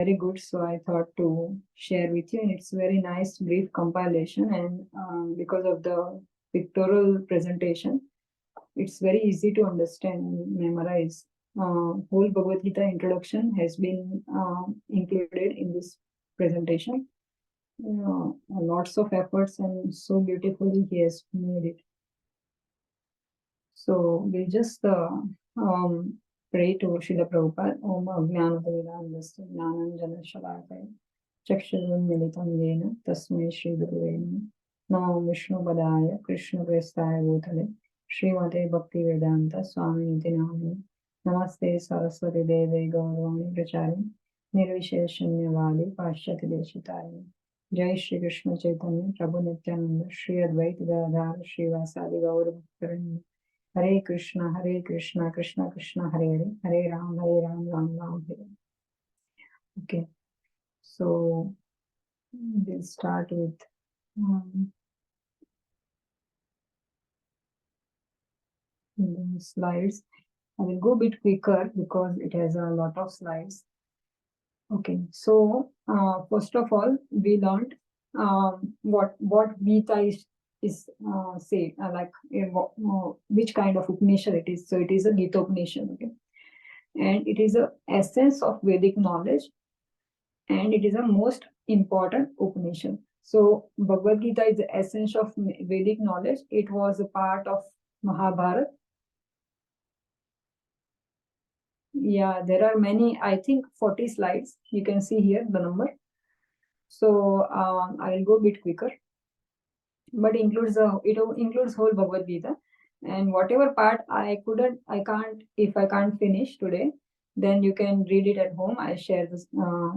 very good, so I thought to share with you, and it's very nice brief compilation, and because of the pictorial presentation, it's very easy to understand and memorize. Whole Bhagavad Gita introduction has been included in this presentation. Lots of efforts, and so beautifully he has made it. So we'll just pray to Srila Prabhupada. Om Ajnanatirandasya Jnananjana Shalakaya Chakshurun Militam Yena Tasmai Shri Gurave Namo Vishnu Padaya Krishna Prestaya Bhutale Srimate Bhakti Vedanta Swami Niti Namani Namaste Saraswati Deve Gauravani Prachari Nirvisheshanyavadi Pashyati Deshitari Jai Shri Krishna Chaitanya Prabhu Nityananda Shri Advaita Gadadhara Shri Vasadi Gaura Bhaktarani Hare Krishna, Krishna Krishna, Hare Hare, Hare Ram, Ram Ram, Hare. Okay, so we'll start with the slides. I will go a bit quicker because it has a lot of slides. Okay, so first of all, we learned what Gita is say, like which kind of Upanishad it is. So it is a Gita Upanishad, okay, and it is a essence of Vedic knowledge, and it is a most important Upanishad. So Bhagavad Gita is the essence of Vedic knowledge. It was a part of Mahabharata. Yeah, there are many, I think 40 slides. You can see here the number. So I will go a bit quicker, but it includes whole Bhagavad Gita, and whatever part if I can't finish today, then you can read it at home. I share the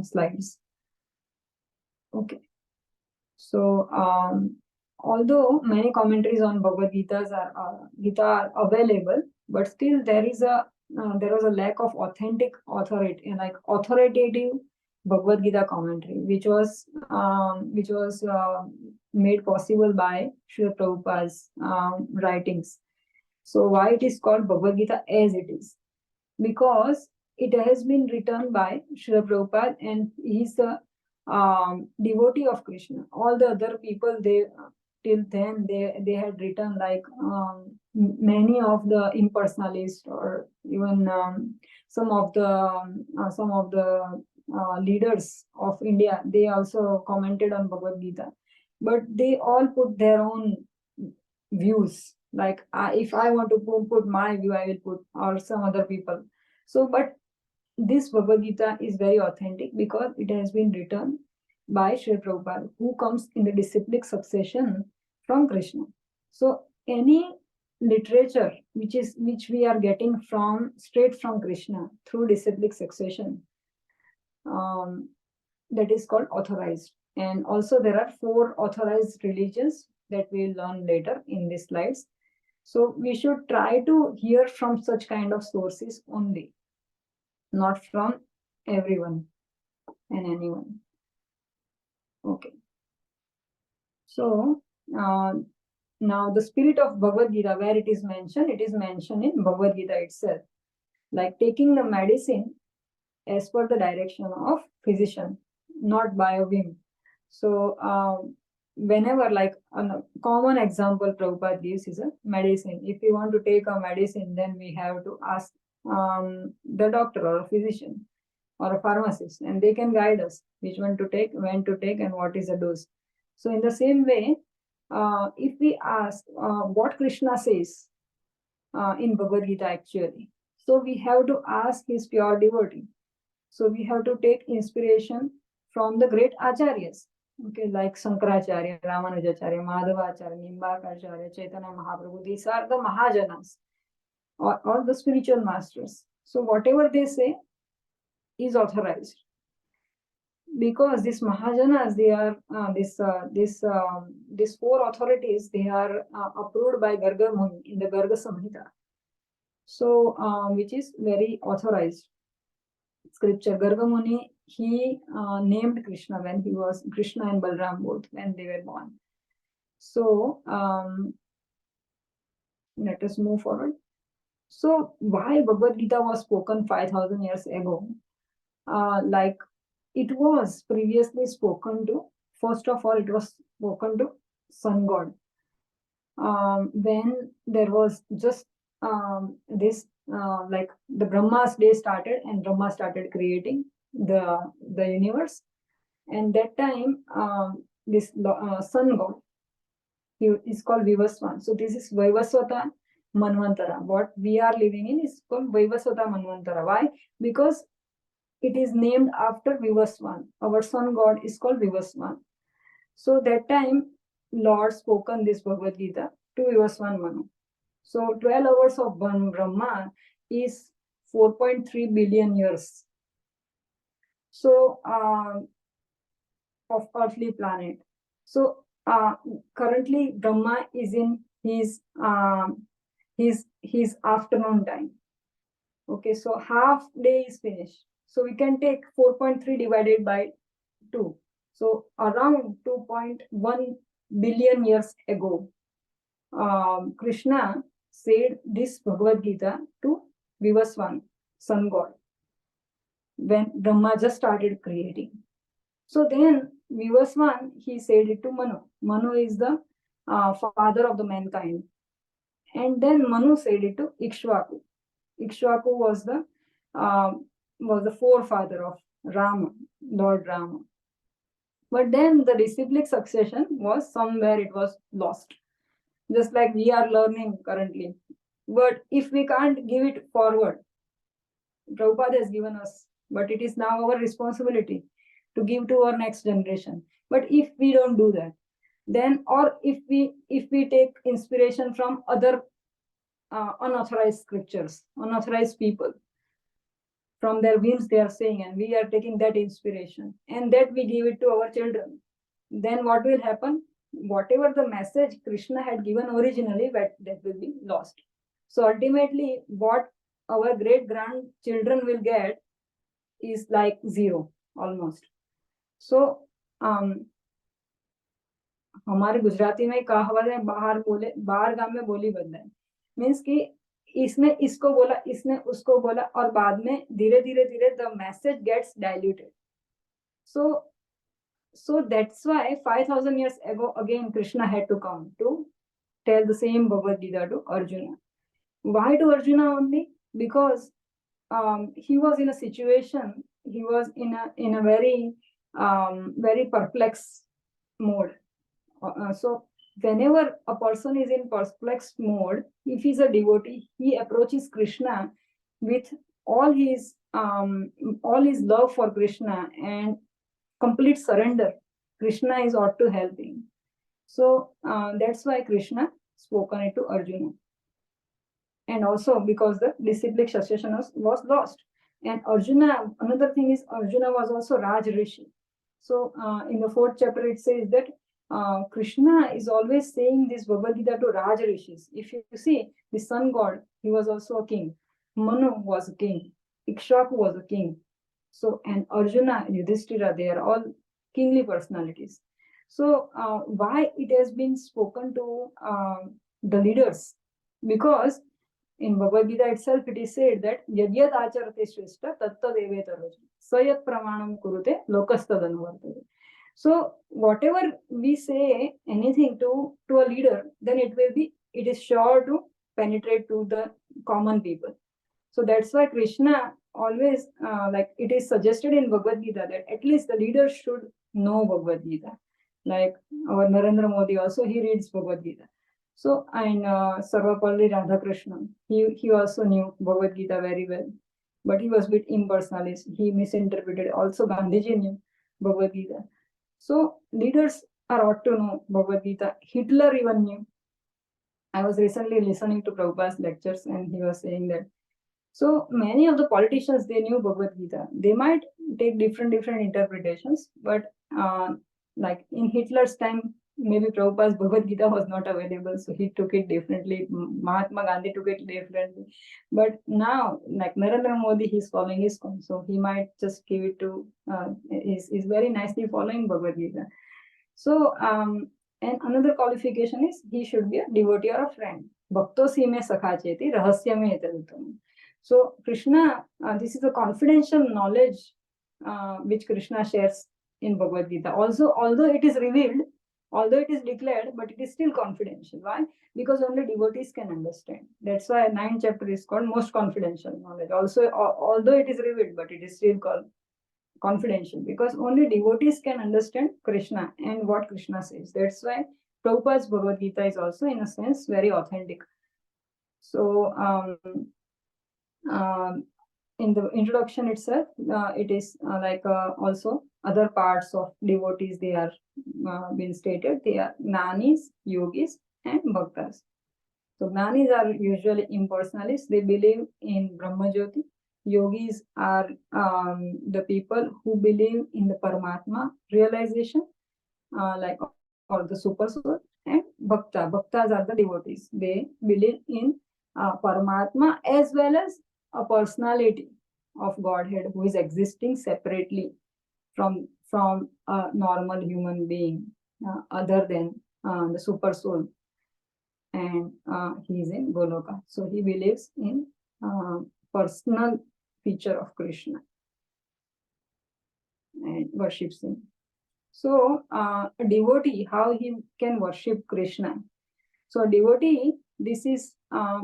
slides. Okay. So although many commentaries on Bhagavad Gita are available, but still there was a lack of authentic authoritative Bhagavad Gita commentary, which was made possible by Srila Prabhupada's writings. So why it is called Bhagavad Gita as it is? Because it has been written by Srila Prabhupada, and he's the devotee of Krishna. All the other people, till then they had written like many of the impersonalists, or even some of the leaders of India. They also commented on Bhagavad Gita, but they all put their own views. Like if I want to put my view, I will put, or some other people. So, but this Bhagavad Gita is very authentic because it has been written by Sri Prabhupada, who comes in the disciplic succession from Krishna. So any literature which we are getting straight from Krishna through disciplic succession, that is called authorized. And also there are 4 authorized religions that we'll learn later in these slides. So we should try to hear from such kind of sources only, not from everyone and anyone. Okay. So now the spirit of Bhagavad Gita, where it is mentioned in Bhagavad Gita itself, like taking the medicine as per the direction of physician, not by a whim. So whenever, like a common example Prabhupada gives is a medicine. If we want to take a medicine, then we have to ask the doctor or a physician or a pharmacist, and they can guide us which one to take, when to take, and what is the dose. So in the same way, if we ask what Krishna says in Bhagavad Gita actually, so we have to ask his pure devotee. So we have to take inspiration from the great acharyas, okay, like Sankaracharya, Ramanujacharya, Madhavacharya, Nimbakacharya, Chaitanya Mahaprabhu. These are the Mahajanas, or the spiritual masters. So whatever they say is authorized, because these Mahajanas, they are these 4 authorities, they are approved by Garga Muni in the Garga Samhita. So which is very authorized scripture. Garga Muni, he named Krishna when he was Krishna and Balram both when they were born. So let us move forward. So why Bhagavad Gita was spoken 5,000 years ago? Like it was previously spoken to, first of all, it was spoken to sun god. When there was just this, like the Brahma's day started, and Brahma started creating the universe. And that time, this sun god, he is called Vivaswan. So this is Vaivaswata Manvantara. What we are living in is called Vaivaswata Manvantara. Why? Because it is named after Vivaswan. Our sun god is called Vivaswan. So that time, Lord spoken this Bhagavad Gita to Vivaswan Manu. So 12 hours of Brahma is 4.3 billion years. So of earthly planet. So currently Brahma is in his afternoon time. Okay, so half day is finished. So we can take 4.3 divided by 2. So around 2.1 billion years ago, Krishna said this Bhagavad Gita to Vivaswan, sun god, when Brahma just started creating. So then Vivaswan, he said it to Manu. Manu is the father of the mankind. And then Manu said it to Ikshvaku. Ikshvaku was the forefather of Rama, Lord Rama. But then the disciplic succession was somewhere, it was lost. Just like we are learning currently. But if we can't give it forward, Prabhupada has given us, but it is now our responsibility to give to our next generation. But if we don't do that, then, or if we take inspiration from other unauthorized scriptures, unauthorized people, from their whims they are saying, and we are taking that inspiration, and that we give it to our children, then what will happen? Whatever the message Krishna had given originally, that will be lost. So ultimately, what our great grandchildren will get is like zero almost. So हमारे गुजराती में कहावत है, बाहर गांव में बोली बदलाए, means कि इसने इसको बोला, इसने उसको बोला, और बाद में धीरे धीरे the message gets diluted. So that's why 5,000 years ago again Krishna had to come to tell the same Bhagavad Gita to Arjuna. Why to Arjuna only? Because he was in a situation, he was in a very very perplexed mode. So whenever a person is in perplexed mode, if he's a devotee, he approaches Krishna with all his love for Krishna and complete surrender. Krishna is ought to help him. So that's why Krishna spoken it to Arjuna. And also because the disciplic succession was lost. And Arjuna, another thing is, Arjuna was also Raj Rishi. So in the 4th chapter it says that Krishna is always saying this Bhagavad Gita to Raj Rishis. If you see, the sun god, he was also a king. Manu was a king. Ikshvaku was a king. So, and Arjuna and Yudhishthira, they are all kingly personalities. So why it has been spoken to the leaders? Because in Bhagavad Gita itself, it is said that Yadyat Acharate Shrestha Tattad Evetaroj Sayat Pramanam Kurute Lokastadanuvartate. So whatever we say, anything to a leader, then it is sure to penetrate to the common people. So that's why Krishna always, like it is suggested in Bhagavad Gita that at least the leaders should know Bhagavad Gita. Like our Narendra Modi also, he reads Bhagavad Gita. So, and Sarvapalli Radhakrishnan, he also knew Bhagavad Gita very well, but he was a bit impersonalist. He misinterpreted. Also, Gandhiji knew Bhagavad Gita. So, leaders are ought to know Bhagavad Gita. Hitler even knew. I was recently listening to Prabhupada's lectures, and he was saying that. So, many of the politicians, they knew Bhagavad Gita. They might take different interpretations, but like in Hitler's time, maybe Prabhupada's Bhagavad Gita was not available, so he took it differently. Mahatma Gandhi took it differently. But now, like Narendra Modi, he's following his own, so he might just give it to, is very nicely following Bhagavad Gita. So, and another qualification is he should be a devotee or a friend. Bhakto si me sakha cheti rahasya me etadutam. So, Krishna, this is a confidential knowledge which Krishna shares in Bhagavad Gita. Also, although it is revealed, although it is declared, but it is still confidential. Why? Because only devotees can understand. That's why 9th chapter is called most confidential knowledge. Also, although it is revealed, but it is still called confidential, because only devotees can understand Krishna and what Krishna says. That's why Prabhupada's Bhagavad Gita is also, in a sense, very authentic. So, in the introduction itself, it is also other parts of devotees, they are been stated. They are Gnanis, Yogis, and Bhaktas. So Gnanis are usually impersonalists. They believe in Brahma Jyoti. Yogis are the people who believe in the Paramatma realization, or the super soul. And Bhaktas are the devotees. They believe in Paramatma as well as a personality of Godhead who is existing separately from a normal human being, other than the super soul, and he is in Goloka. So he believes in personal feature of Krishna and worships him. So a devotee, how he can worship Krishna? So a devotee, this is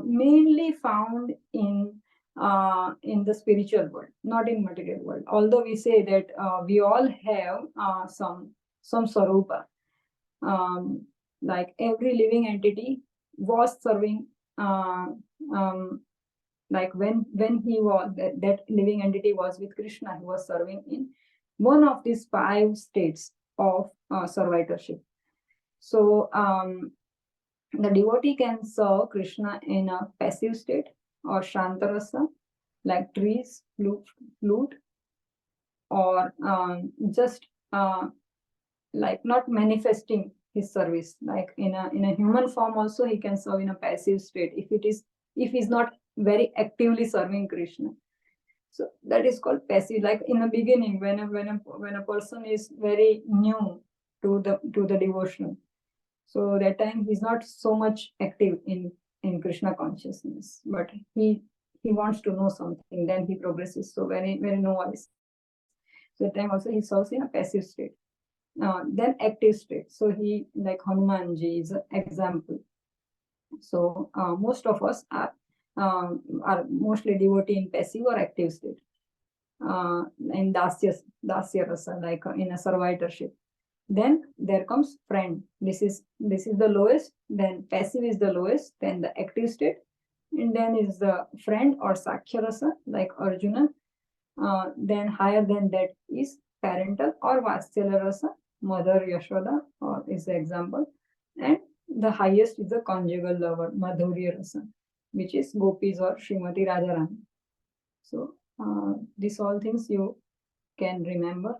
mainly found in the spiritual world, not in material world. Although we say that we all have some sarupa, like every living entity was serving, like when he was that living entity was with Krishna, he was serving in one of these 5 states of servitorship. So the devotee can serve Krishna in a passive state or shantarasa, like trees, flute, or just like not manifesting his service. Like in a human form also he can serve in a passive state if he's not very actively serving Krishna. So that is called passive. Like in the beginning, when a person is very new to the devotion, so that time he's not so much active in Krishna consciousness, but he wants to know something, then he progresses. So very novice, so that time also he serves in a passive state. Then active state. So he, like Hanumanji is an example. So most of us are mostly devotee in passive or active state. In dasya rasa, like in a servitorship. Then there comes friend. This is the lowest. Then passive is the lowest. Then the active state, and then is the friend or sakhya rasa, like Arjuna. Then higher than that is parental or vatsalya rasa, mother Yashoda, or is the example. And the highest is the conjugal lover, madhurya rasa, which is gopis or Srimati Radharani. So these all things you can remember.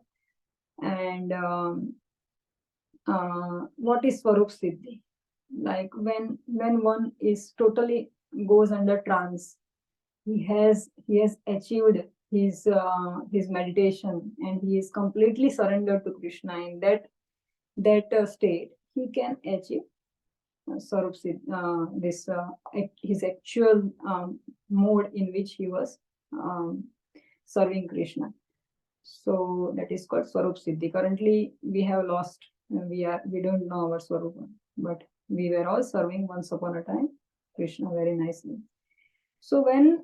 And what is Swarup Siddhi? Like when one is totally goes under trance, he has achieved his meditation, and he is completely surrendered to Krishna. In that state, he can achieve Swarup Siddhi, his actual mode in which he was serving Krishna. So that is called Swarup Siddhi. Currently, we have lost. We don't know our Swarupa, but we were all serving once upon a time Krishna very nicely. So when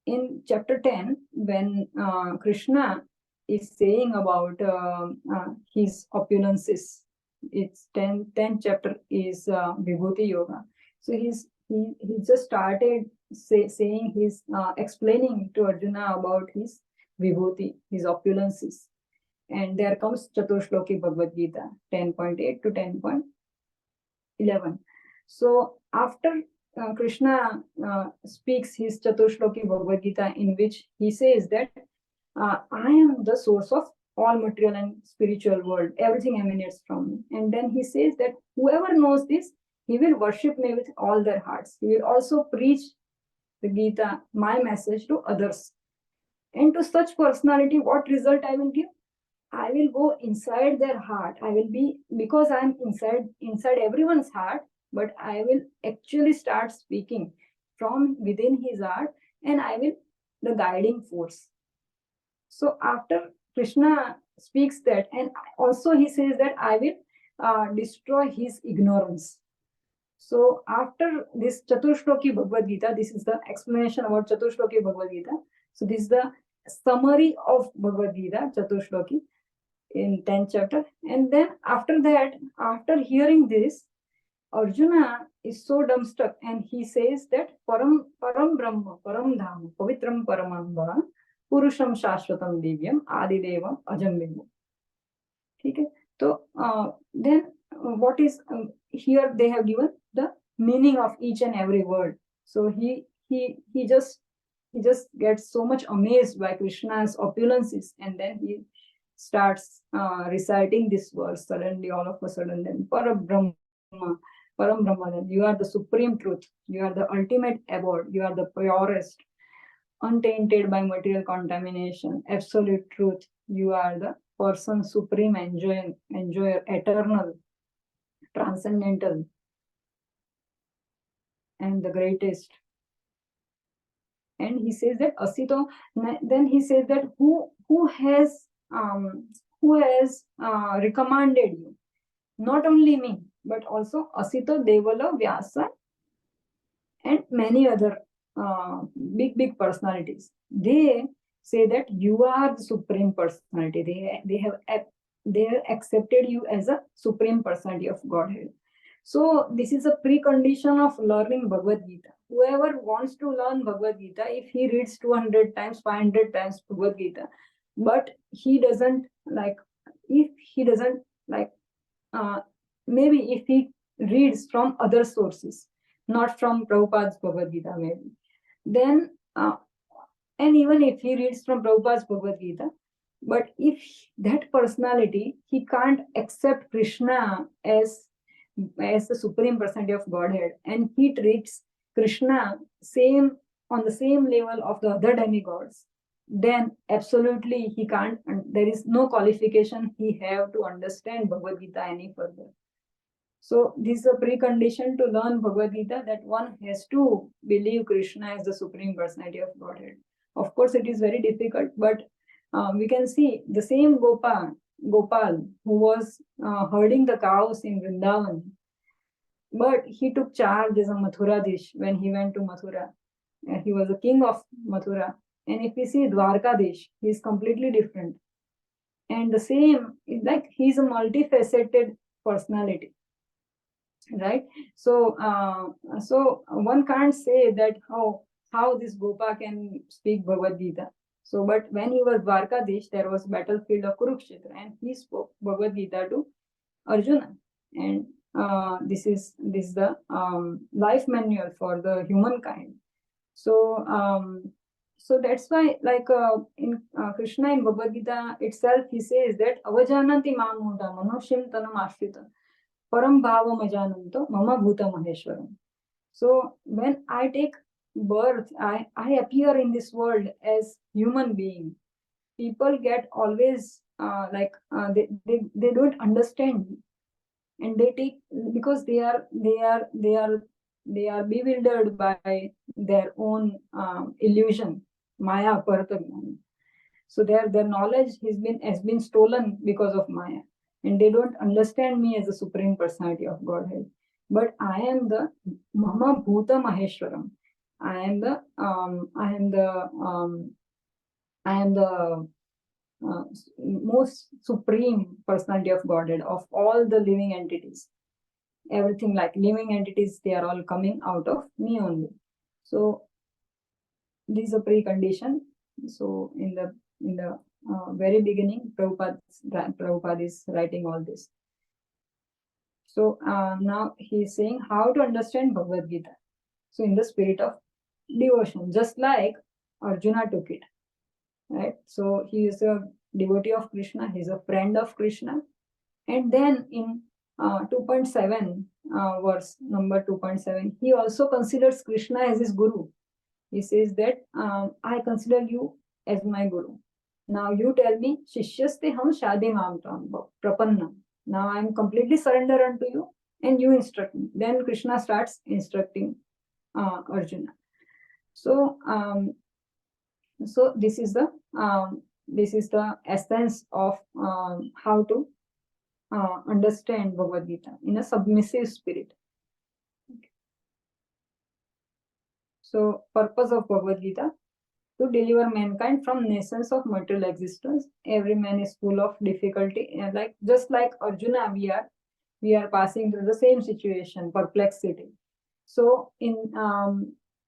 in chapter 10, when Krishna is saying about his opulences, it's 10th chapter is Vibhuti Yoga. So he just started saying his explaining to Arjuna about his Vibhuti, his opulences. And there comes Chatushloki Bhagavad Gita, 10.8 to 10.11. So after Krishna speaks his Chatushloki Bhagavad Gita, in which he says that I am the source of all material and spiritual world. Everything emanates from me. And then he says that whoever knows this, he will worship me with all their hearts. He will also preach the Gita, my message, to others. And to such personality, what result I will give? I will go inside their heart. I will be, because I am inside everyone's heart, but I will actually start speaking from within his heart, and I will the guiding force. So after Krishna speaks that, and also he says that I will destroy his ignorance. So after this Chatushloki Bhagavad Gita, this is the explanation about Chatushloki Bhagavad Gita. So this is the summary of Bhagavad Gita, Chatushloki, in 10th chapter. And then after that, after hearing this, Arjuna is so dumbstruck and he says that Param Brahma, Param Dham, Pavitram Paramamba, Purusham Shashvatam Divyam, Adidevam Ajam Vibhu. Okay? So then what is here they have given the meaning of each and every word. So he just gets so much amazed by Krishna's opulences, and then he starts reciting this verse suddenly, all of a sudden, then Param Brahma, then you are the supreme truth, you are the ultimate abode, you are the purest, untainted by material contamination, absolute truth, you are the person supreme, enjoyer, eternal, transcendental, and the greatest. And he says that Asito, then he says that who has recommended you? Not only me, but also Asito, Devala, Vyasa, and many other big personalities. They say that you are the supreme personality. They have accepted you as a supreme personality of Godhead. So this is a precondition of learning Bhagavad Gita. Whoever wants to learn Bhagavad Gita, if he reads 200 times, 500 times Bhagavad Gita, but he doesn't like, if he doesn't like, maybe if he reads from other sources, not from Prabhupada's Bhagavad Gita, maybe, then, and even if he reads from Prabhupada's Bhagavad Gita, but if that personality, he can't accept Krishna as the supreme personality of Godhead, and he treats Krishna on the same level of the other demigods, then absolutely he can't, and there is no qualification he have to understand Bhagavad Gita any further. So this is a precondition to learn Bhagavad Gita, that one has to believe Krishna as the supreme personality of Godhead. Of course, it is very difficult, but we can see the same Gopal, who was herding the cows in Vrindavan, but he took charge as a Mathuradish when he went to Mathura. He was a king of Mathura. And if we see Dwarkadish, he is completely different. And the same, like he's a multifaceted personality, right? So, so one can't say that how this Gopa can speak Bhagavad Gita. So, but when he was Dwarkadish, there was battlefield of Kurukshetra, and he spoke Bhagavad Gita to Arjuna. And this is the life manual for the humankind. So so that's why, like in Krishna in Bhagavad Gita itself, he says that avajananti mamuda manushim tanam ashrita param bhavam ajananto mama bhuta maheshwaram. So when I take birth, I appear in this world as human being. People get always they don't understand me, and they take, because they are bewildered by their own illusion, Maya Paratagyan. So their knowledge has been stolen because of Maya, and they don't understand me as the supreme personality of Godhead. But I am the Mama Bhuta Maheshwaram. I am the most supreme personality of Godhead of all the living entities. Everything like living entities, they are all coming out of me only. So this is a precondition. So in the very beginning, Prabhupada is writing all this. So now he is saying how to understand Bhagavad Gita. So in the spirit of devotion, just like Arjuna took it, right? So he is a devotee of Krishna, he is a friend of Krishna. And then in 2.7, verse number 2.7, he also considers Krishna as his guru. He says that I consider you as my guru. Now you tell me, Shishyaste ham shadi mamtam prapanna. Now I am completely surrendered unto you, and you instruct me. Then Krishna starts instructing Arjuna. So so this is the this is the essence of how to understand Bhagavad Gita in a submissive spirit. So, purpose of Bhagavad Gita: to deliver mankind from nations of material existence. Every man is full of difficulty, and just like Arjuna, we are passing through the same situation, perplexity. So, in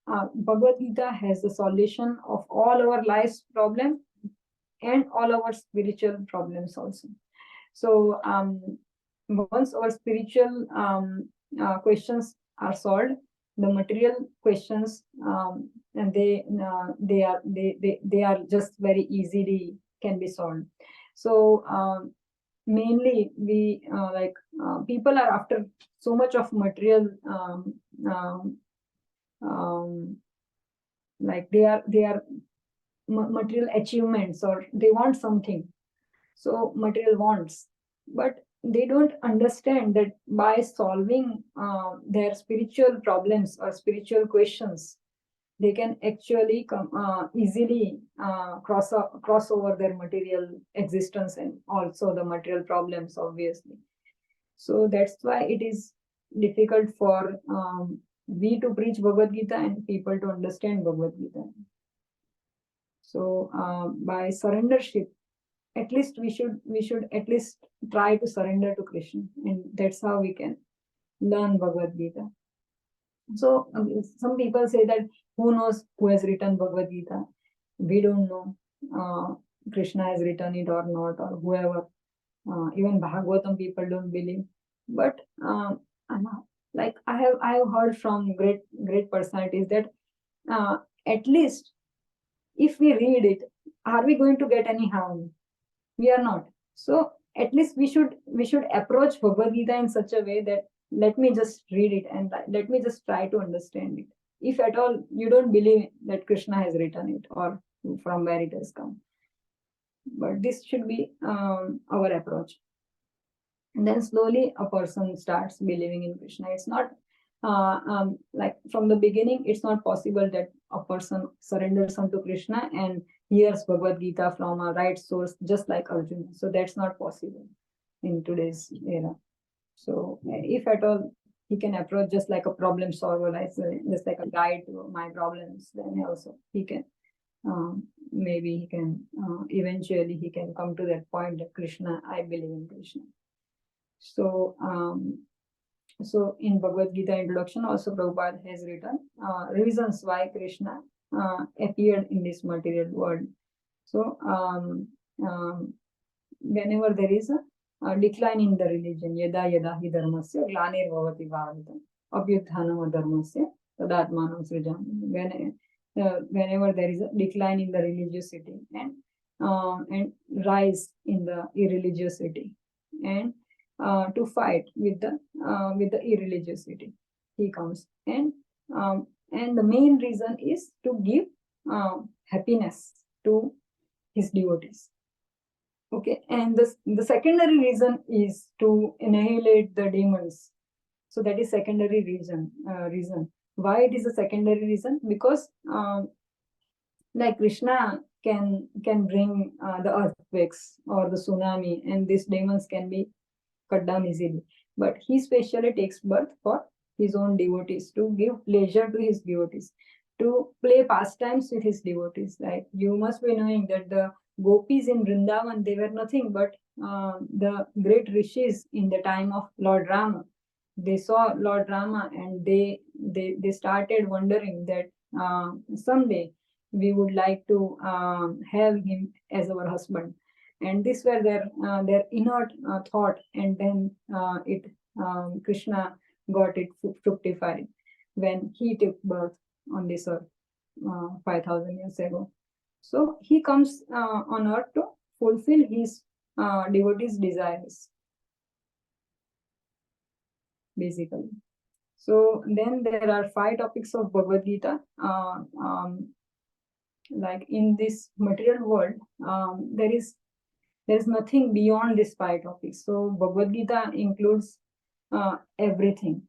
Bhagavad Gita has the solution of all our life's problem and all our spiritual problems also. So, once our spiritual questions are solved, the material questions and they are just very easily can be solved. So mainly we people are after so much of material, like they are material achievements, or they want something, so material wants, but they don't understand that by solving their spiritual problems or spiritual questions, they can actually easily cross over their material existence and also the material problems, obviously. So that's why it is difficult for we to preach Bhagavad Gita and people to understand Bhagavad Gita. So by surrendership, at least we should at least try to surrender to Krishna, and that's how we can learn Bhagavad Gita. So some people say that who knows who has written Bhagavad Gita? We don't know. Krishna has written it or not, or whoever. Even Bhagavatam people don't believe. But like I have heard from great personalities that at least if we read it, are we going to get any harm? We are not. So at least we should approach Bhagavad Gita in such a way that let me just read it and let me just try to understand it. If at all you don't believe that Krishna has written it or from where it has come. But this should be our approach. And then slowly a person starts believing in Krishna. It's not like from the beginning, it's not possible that a person surrenders unto Krishna and hears Bhagavad Gita from a right source, just like Arjuna. So that's not possible in today's era. So if at all he can approach just like a problem solver, just like a guide to my problems, then also he can maybe he can eventually he can come to that point that Krishna, I believe in Krishna. So so in Bhagavad Gita introduction also Prabhupada has written reasons why Krishna appeared in this material world. So whenever there is a decline in the religion, yada yada hi dharmasya glanir bhavati bhavatam abhyuthanam adharmasya tadatmanam srijami. Whenever there is a decline in the religiosity and rise in the irreligiosity, and to fight with the irreligiosity, he comes, and the main reason is to give happiness to his devotees. Okay, and the secondary reason is to annihilate the demons. So that is secondary reason. Why it is a secondary reason? Because like Krishna can bring the earthquakes or the tsunami, and these demons can be cut down easily. But he specially takes birth for his own devotees, to give pleasure to his devotees, to play pastimes with his devotees. Like you must be knowing that the gopis in Vrindavan, they were nothing but the great rishis in the time of Lord Rama. They saw Lord Rama and they started wondering that someday we would like to have him as our husband. And these were their inner thought, and then Krishna got it fructified when he took birth on this earth 5,000 years ago. So he comes on earth to fulfill his devotees' desires, basically. So then there are 5 topics of Bhagavad Gita. Like in this material world, there is nothing beyond these 5 topics. So Bhagavad Gita includes everything.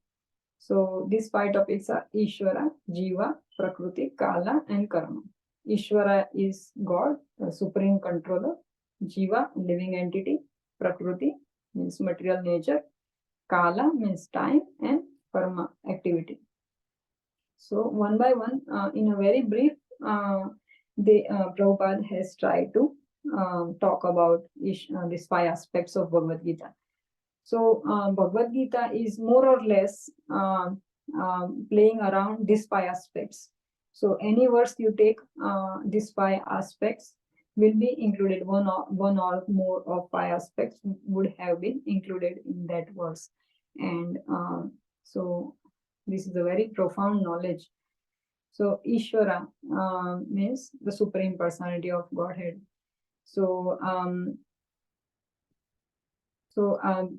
So these 5 topics are Ishvara, Jiva, Prakriti, Kala, and Karma. Ishvara is God, the supreme controller. Jiva, living entity. Prakriti means material nature. Kala means time, and karma, activity. So one by one, in a very brief, Prabhupada has tried to talk about these 5 aspects of Bhagavad Gita. So Bhagavad Gita is more or less playing around these 5 aspects. So any verse you take, these 5 aspects will be included. One or more of 5 aspects would have been included in that verse. And so this is a very profound knowledge. So Ishvara means the Supreme Personality of Godhead. So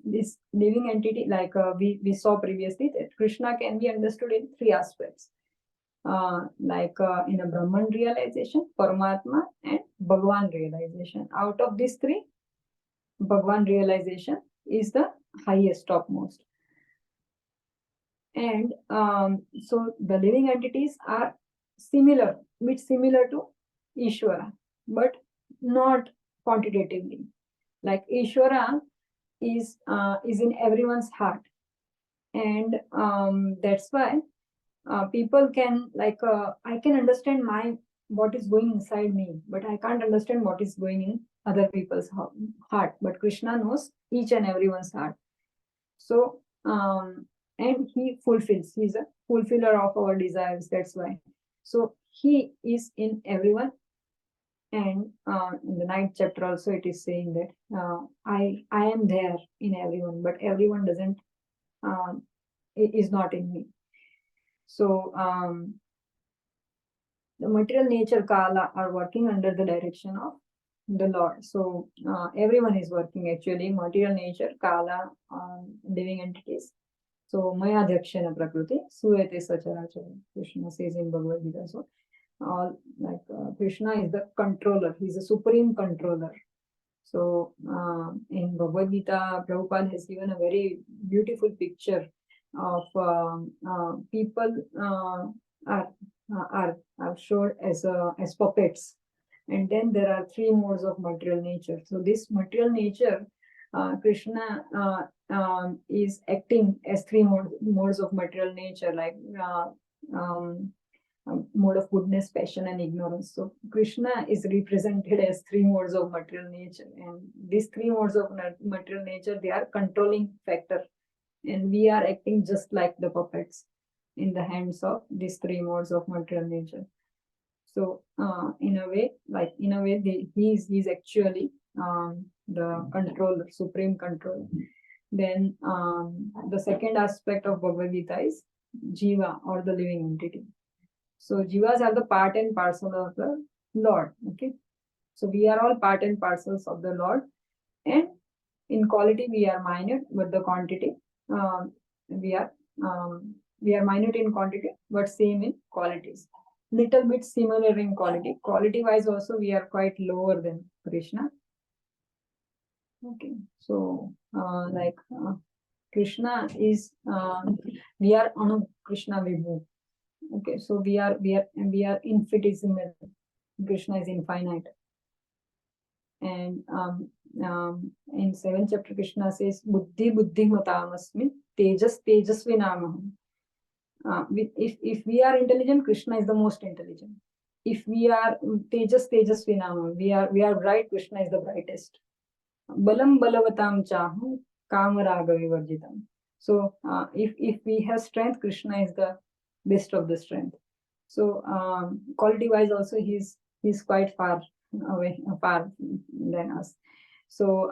this living entity, like we saw previously, that Krishna can be understood in 3 aspects, in a Brahman realization, Paramatma, and Bhagavan realization. Out of these 3, Bhagavan realization is the highest, topmost. And so the living entities are bit similar to Ishvara, but not quantitatively. Like Ishvara is in everyone's heart, and that's why people can, I can understand what is going inside me, but I can't understand what is going in other people's heart. But Krishna knows each and everyone's heart. So and he fulfills. He's a fulfiller of our desires. That's why. So he is in everyone. And in the 9th chapter also it is saying that I am there in everyone, but everyone doesn't is not in me. So the material nature, Kala, are working under the direction of the Lord. So everyone is working actually. Material nature, Kala, living entities. So Maya Dhakshana Prakriti, Suyate Sacharachara, Krishna says in Bhagavad Gita. So Krishna is the controller. He's a supreme controller. So in Bhagavad Gita, Prabhupada has given a very beautiful picture of people are shown as puppets. And then there are 3 modes of material nature. So this material nature, Krishna is acting as 3 modes of material nature, like mode of goodness, passion, and ignorance. So Krishna is represented as 3 modes of material nature, and these 3 modes of material nature, they are controlling factor, and we are acting just like the puppets in the hands of these 3 modes of material nature. So in a way, he's actually the controller, supreme controller. Then the second aspect of Bhagavad Gita is Jiva, or the living entity. So Jivas are the part and parcel of the Lord. Okay, so we are all part and parcels of the Lord, and in quality we are minute, but the quantity we are minute in quantity, but same in qualities. Little bit similar in quality. Quality wise also we are quite lower than Krishna. Okay, so Krishna is we are Anu, Krishna Vibhu. Okay, so we are infinitesimal. Krishna is infinite. And in 7th chapter, Krishna says, Buddhi Matasmi, Tejas Vinamaham. If we are intelligent, Krishna is the most intelligent. If we are Tejas Vinamaham, we are bright, Krishna is the brightest. Balam Balavatam Chaham, Kamaraga Vivarjitam. So if we have strength, Krishna is the best of the strength. So quality wise also he's quite far than us. So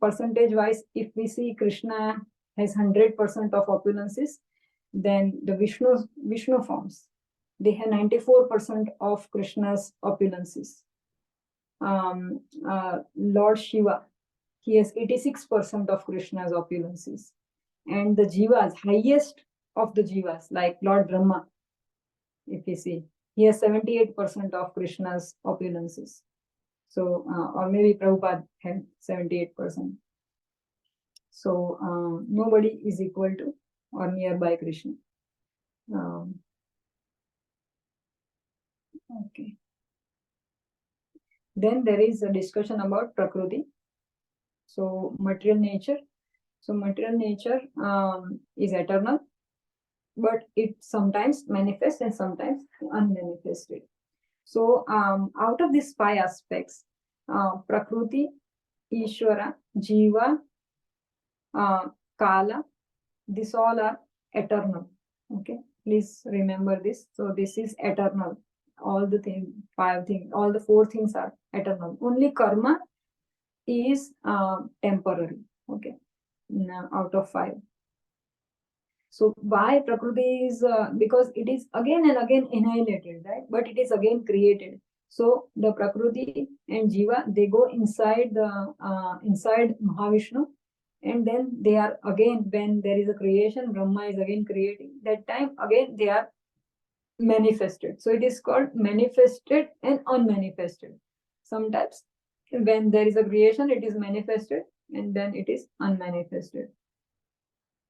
percentage wise, if we see Krishna has 100% of opulences, then the Vishnu forms, they have 94% of Krishna's opulences. Lord Shiva, he has 86% of Krishna's opulences. And the Jivas, highest of the Jivas, like Lord Brahma, if you see, he has 78% of Krishna's opulences. So, or maybe Prabhupada had 78%. So, nobody is equal to or nearby Krishna. Okay. Then there is a discussion about Prakriti. So material nature. So material nature is eternal, but it sometimes manifests and sometimes unmanifested. So out of these 5 aspects, Prakriti, Ishvara, Jiva, Kala, these all are eternal. Okay, please remember this. So this is eternal. All the 5 things, all the 4 things are eternal. Only karma is temporary. Okay, now, out of 5. So why Prakriti is because it is again and again annihilated, right? But it is again created. So the Prakriti and Jiva, they go inside the inside Mahavishnu, and then they are again, when there is a creation, Brahma is again creating. That time again they are manifested. So it is called manifested and unmanifested. Sometimes when there is a creation, it is manifested, and then it is unmanifested.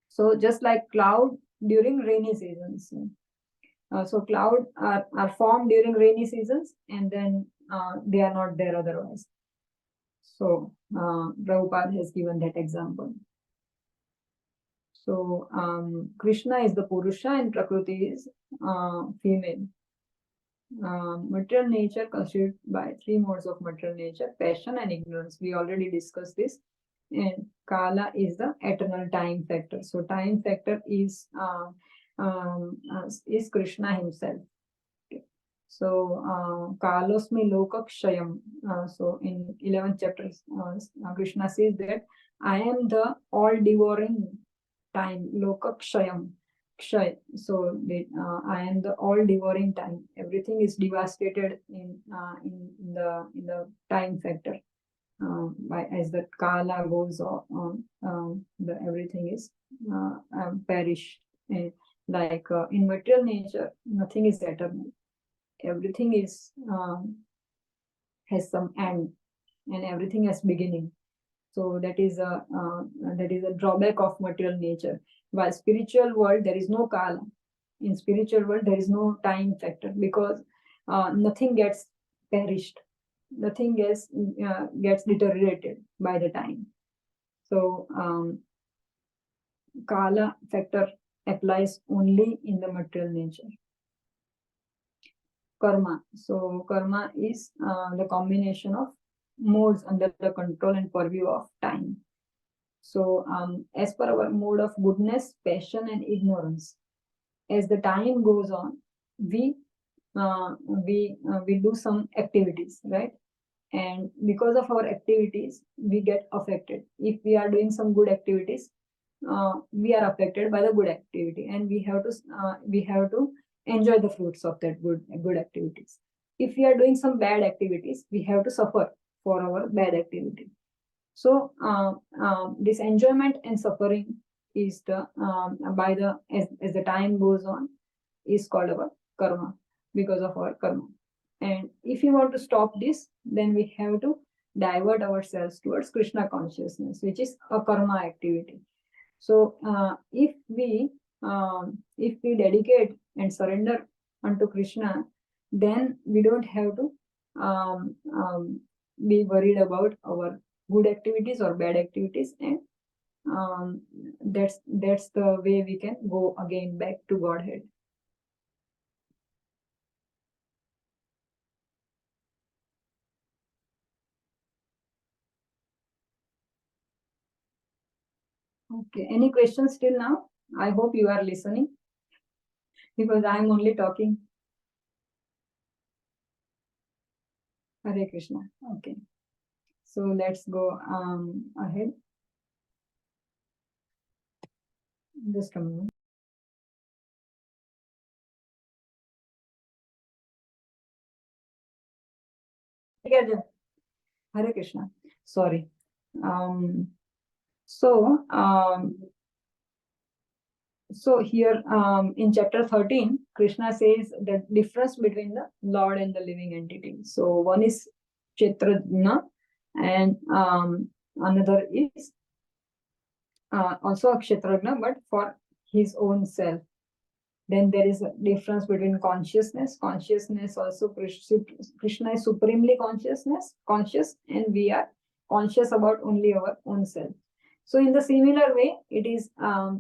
So just like cloud during rainy seasons. So cloud are formed during rainy seasons, and then they are not there otherwise. So Prabhupada has given that example. So Krishna is the Purusha and Prakriti is female. Material nature constituted by 3 modes of material nature: passion and ignorance. We already discussed this. And Kala is the eternal time factor. So time factor is Krishna himself. Okay. So Kalosmi Lokakshayam. So in 11th chapter, Krishna says that I am the all-devouring time. Lokakshayam. Kshay. So I am the all-devouring time. Everything is devastated in the time factor. As the Kala goes on, everything is perished. Like in material nature, nothing is eternal. Everything is has some end, and everything has beginning. So that is a drawback of material nature. While spiritual world, there is no Kala. In spiritual world, there is no time factor, because nothing gets perished. Nothing gets deteriorated by the time. So Kala factor applies only in the material nature. Karma. So karma is the combination of modes under the control and purview of time. So as per our mode of goodness, passion, and ignorance, as the time goes on, we do some activities, right? And because of our activities, we get affected. If we are doing some good activities, we are affected by the good activity, and we have to enjoy the fruits of that good activities. If we are doing some bad activities, we have to suffer for our bad activity. So this enjoyment and suffering is the as the time goes on, is called our karma, because of our karma. And if you want to stop this, then we have to divert ourselves towards Krishna consciousness, which is a karma activity. So if we dedicate and surrender unto Krishna, then we don't have to be worried about our good activities or bad activities, and that's the way we can go again back to Godhead. Okay, any questions till now? I hope you are listening, because I am only talking. Hare Krishna. Okay, so let's go ahead. Just a moment. Hare Krishna. Sorry. So here in chapter 13, Krishna says the difference between the Lord and the living entity. So one is Kshetrajna, and another is also a Kshetrajna, but for his own self. Then there is a difference between consciousness. Consciousness also, Krishna is supremely conscious, and we are conscious about only our own self. So in the similar way, it is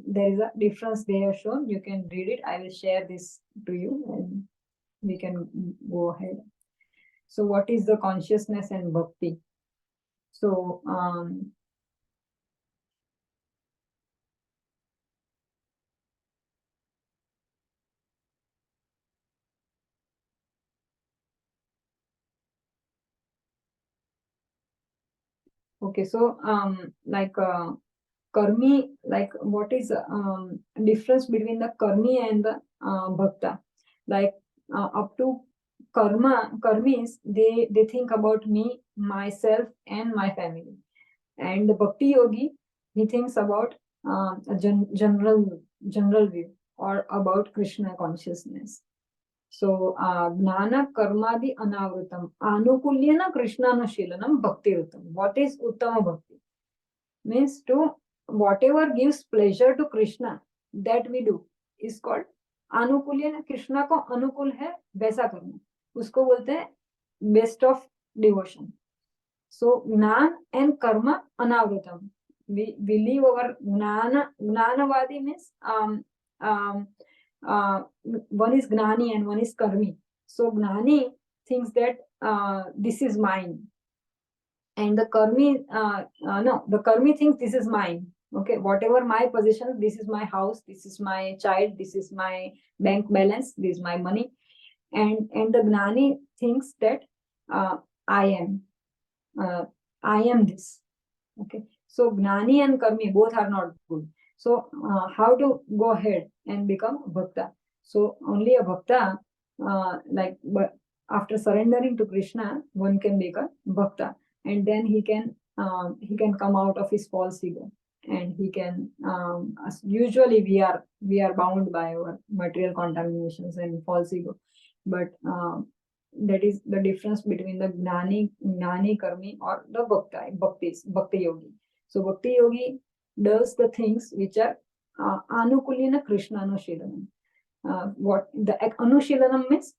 there is a difference they have shown. You can read it. I will share this to you, and we can go ahead. So what is the consciousness and bhakti? So okay, so karmi, like what is difference between the karmi and the bhakta? Like up to karmis, they think about me, myself, and my family. And the bhakti yogi, he thinks about a general view, or about Krishna consciousness. So gnana karmadi anavrutam anukulyena krishnanushilanam bhaktirutam. What is uttama bhakti? Means to whatever gives pleasure to Krishna, that we do is called anukulyena. Krishna को अनुकूल है वैसा करना, उसको बोलते हैं best of devotion. So gnan and karma anavrutam. We leave our gnanavadi means one is gnani and one is karmi. So gnani thinks that this is mine, and the karmi the karmi thinks this is mine. Okay, whatever my possessions, this is my house, this is my child, this is my bank balance, this is my money, and the gnani thinks that I am this. Okay, so gnani and karmi both are not good. So how to go ahead and become bhakta? So only a bhakta, but after surrendering to Krishna, one can become bhakta, and then he can come out of his false ego, and he can usually we are bound by our material contaminations and false ego, but that is the difference between the gnani karmi or the bhakti yogi. So bhakti yogi does the things which are anukulyena krishna anushilanam. What the anushilanam means?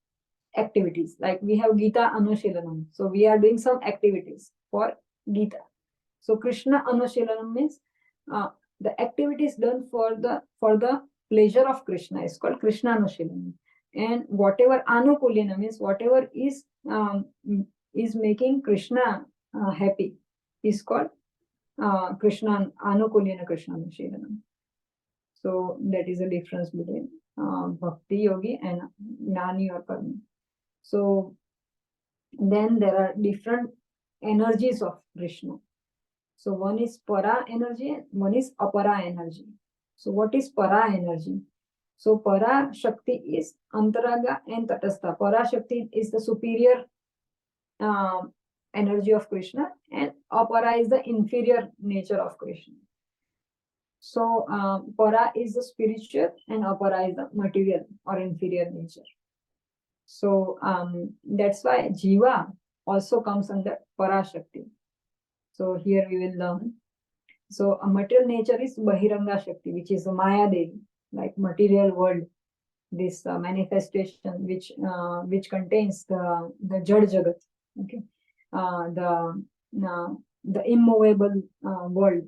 Activities. Like we have Gita anushilanam, so we are doing some activities for Gita. So Krishna anushilanam means the activities done for the pleasure of Krishna is called Krishna anushilanam. And whatever anukulyana means whatever is making Krishna happy is called Krishna anukulyana Krishna anushilanam. So that is the difference between bhakti yogi and gnani or karmi. So then there are different energies of Krishna. So one is para energy, one is apara energy. So what is para energy? So para shakti is antaraga and tatastha. Para shakti is the superior energy of Krishna, and apara is the inferior nature of Krishna. So para is the spiritual and apara is the material or inferior nature. So that's why jiva also comes under para shakti. So here we will learn. So a material nature is bahiranga shakti, which is Maya Devi, like material world, this manifestation which contains the jad jagat, okay, the immovable world,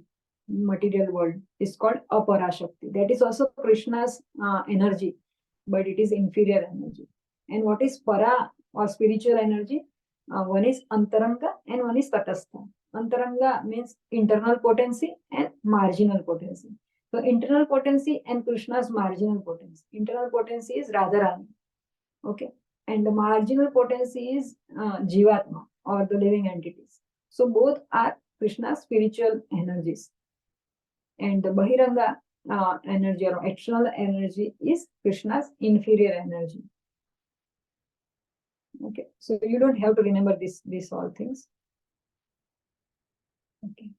material world is called apara shakti. That is also Krishna's energy, but it is inferior energy. And what is para or spiritual energy? One is antaranga and one is tatastha. Antaranga means internal potency and marginal potency. So internal potency and Krishna's marginal potency. Internal potency is Radharani, okay, and the marginal potency is Jivatma or the living entities. So both are Krishna's spiritual energies, and the Bahiranga energy or external energy is Krishna's inferior energy. Okay, so you don't have to remember these all things. Okay.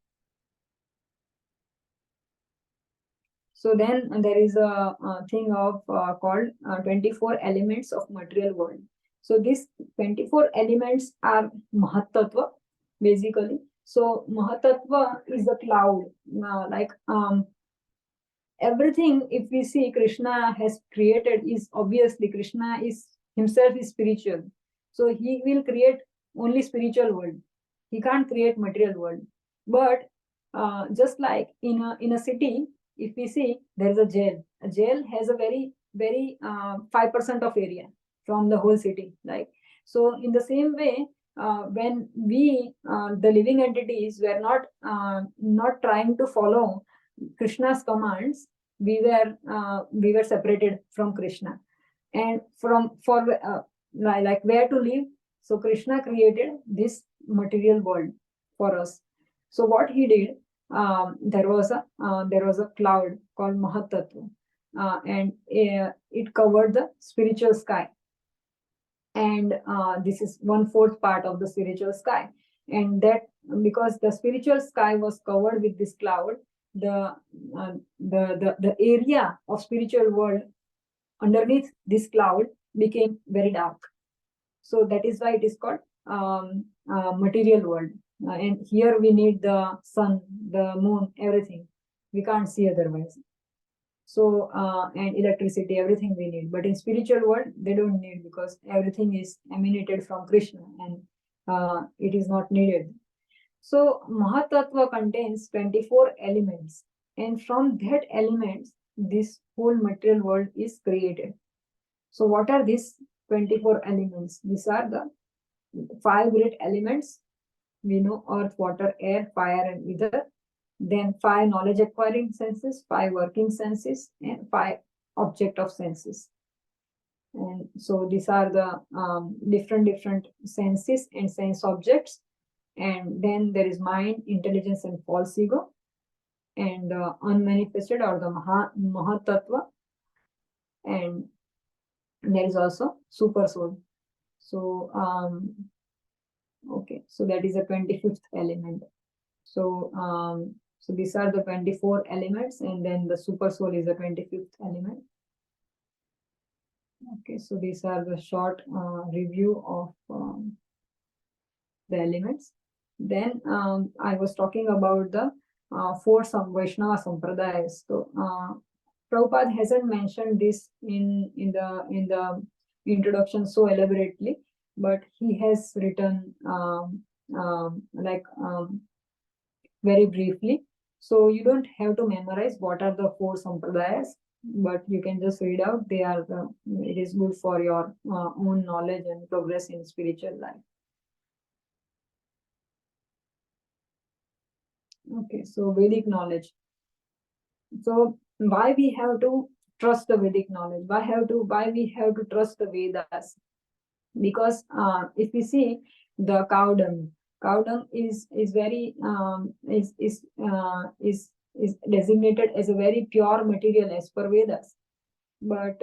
So then there is a thing of called 24 elements of material world. So these 24 elements are Mahatattva, basically. So Mahatattva is the cloud, like everything, if we see Krishna has created, is obviously Krishna is himself is spiritual. So he will create only spiritual world. He can't create material world. But just like in a city, if we see there is a jail. A jail has a very 5% of area from the whole city. Like so, in the same way, when we the living entities were not trying to follow Krishna's commands, we were separated from Krishna, and from for like where to live. So Krishna created this material world for us. So what he did, there was a cloud called Mahatattva, and it covered the spiritual sky, and this is 1/4 part of the spiritual sky, and that because the spiritual sky was covered with this cloud, the area of spiritual world underneath this cloud became very dark. So that is why it is called material world. And here we need the sun, the moon, everything. We can't see otherwise. So and electricity, everything we need. But in spiritual world, they don't need, because everything is emanated from Krishna, and it is not needed. So Mahatattva contains 24 elements, and from that elements, this whole material world is created. So what are these 24 elements? These are the 5 great elements. We know earth, water, air, fire, and ether. Then 5 knowledge acquiring senses, 5 working senses, and 5 object of senses. And so these are the different senses and sense objects. And then there is mind, intelligence, and false ego, and unmanifested, or the Mahatattva. And there is also super soul. So okay, so that is a 25th element. So so these are the 24 elements, and then the super soul is the 25th element. Okay, so these are the short review of the elements. Then I was talking about the 4 Vaishnava Sampradayas. So Prabhupada hasn't mentioned this in the introduction so elaborately, but he has written very briefly. So you don't have to memorize what are the 4 Sampradayas, but you can just read out. It is good for your own knowledge and progress in spiritual life. Okay, so Vedic knowledge. So why we have to trust the Vedic knowledge? Why we have to trust the Vedas? Because if we see the cow dung is very is designated as a very pure material as per Vedas. But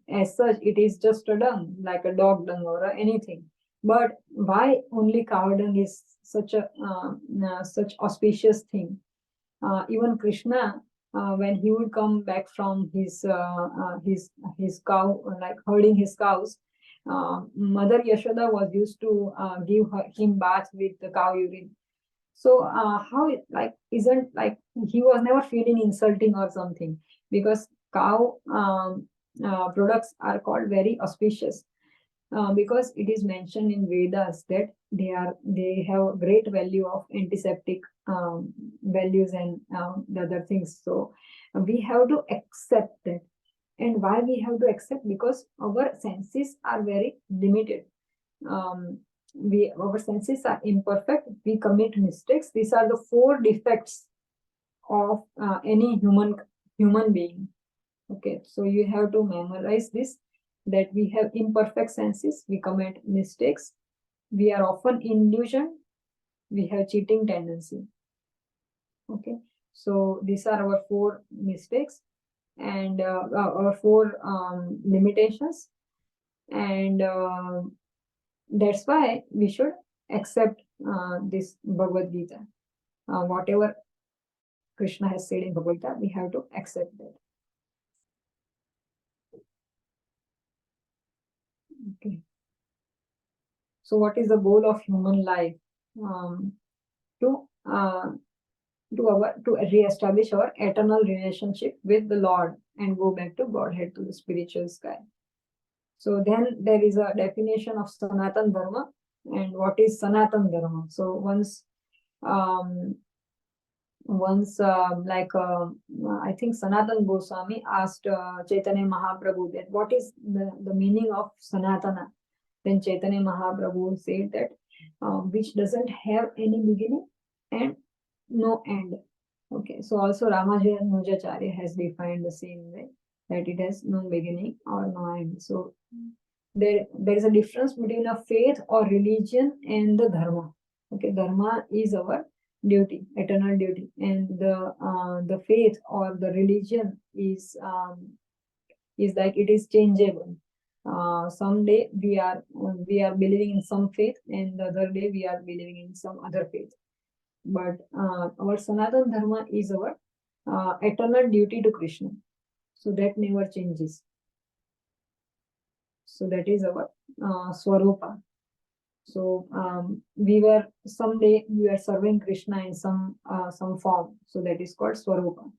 as such, it is just a dung, like a dog dung or anything. But why only cow dung is such auspicious thing? Even Krishna, when he would come back from his cow, like herding his cows, Mother Yashoda was used to give him bath with the cow urine. So how it, like, isn't like he was never feeling insulting or something, because cow products are called very auspicious, because it is mentioned in Vedas that they have great value of antiseptic values and the other things. So we have to accept that. And why we have to accept? Because our senses are very limited. Our senses are imperfect. We commit mistakes. These are the 4 defects of any human being. Okay, so you have to memorize this, that we have imperfect senses, we commit mistakes, we are often in illusion, we have cheating tendency. Okay, so these are our 4 mistakes, and our 4 limitations, and that's why we should accept this Bhagavad Gita. Whatever Krishna has said in Bhagavad Gita, we have to accept that. Okay. So what is the goal of human life? To to re-establish our eternal relationship with the Lord and go back to Godhead, to the spiritual sky. So then there is a definition of Sanatan Dharma. And what is Sanatan Dharma? So once I think Sanatan Goswami asked Chaitanya Mahaprabhu that what is the meaning of Sanatana. Then Chaitanya Mahaprabhu said that which doesn't have any beginning and no end. Okay, so also Ramanujacharya has defined the same way, that it has no beginning or no end. So there is a difference between a faith or religion and the dharma. Okay, dharma is our duty, eternal duty, and the faith or the religion is like it is changeable. Someday we are believing in some faith, and the other day we are believing in some other faith. But our Sanatan Dharma is our eternal duty to Krishna. So that never changes. So that is our Swarupa. So someday we are serving Krishna in some form. So that is called Swarupa.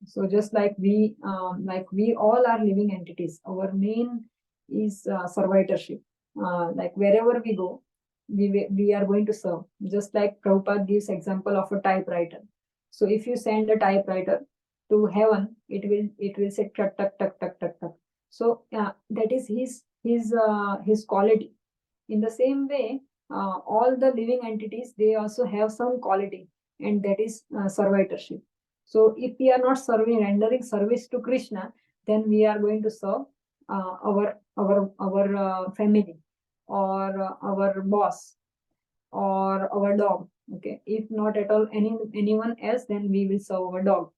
So just like we all are living entities, our main is servitorship. Like wherever we go, we are going to serve. Just like Prabhupada gives example of a typewriter. So if you send a typewriter to heaven, it will say tuck tuck tuck tuck tuck tuck. So that is his quality. In the same way, all the living entities, they also have some quality, and that is servitorship. So if we are not rendering service to Krishna, then we are going to serve our family, or our boss, or our dog. Okay, if not at all anyone else, then we will serve our dog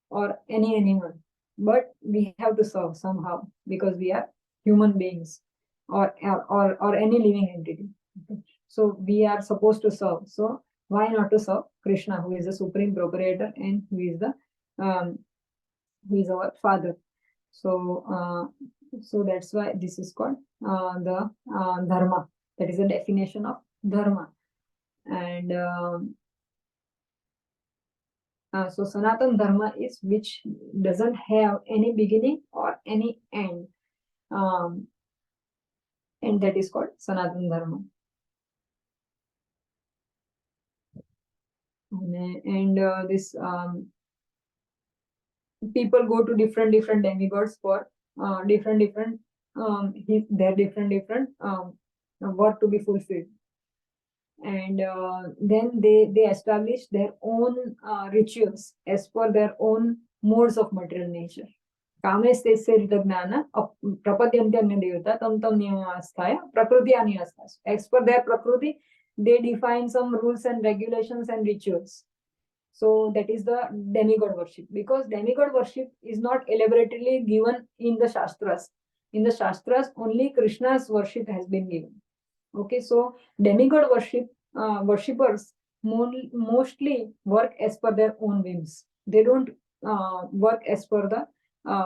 or any animal. But we have to serve somehow, because we are human beings, or any living entity. Okay. So we are supposed to serve. So why not to serve Krishna, who is the supreme proprietor and who is our father? So that's why this is called the dharma. That is the definition of dharma. And so Sanatan Dharma is which doesn't have any beginning or any end, and that is called Sanatan Dharma. And this people go to different demigods for different work to be fulfilled. And then they establish their own rituals as per their own modes of material nature. Kamestesya ritagnana prapadyantya devata tam tam niyamastaya prakriti aniyastas. As per their prakriti, they define some rules and regulations and rituals. So that is the demigod worship, because demigod worship is not elaborately given in the Shastras. In the Shastras, only Krishna's worship has been given. Okay, so demigod worshippers mostly work as per their own whims. They don't work as per the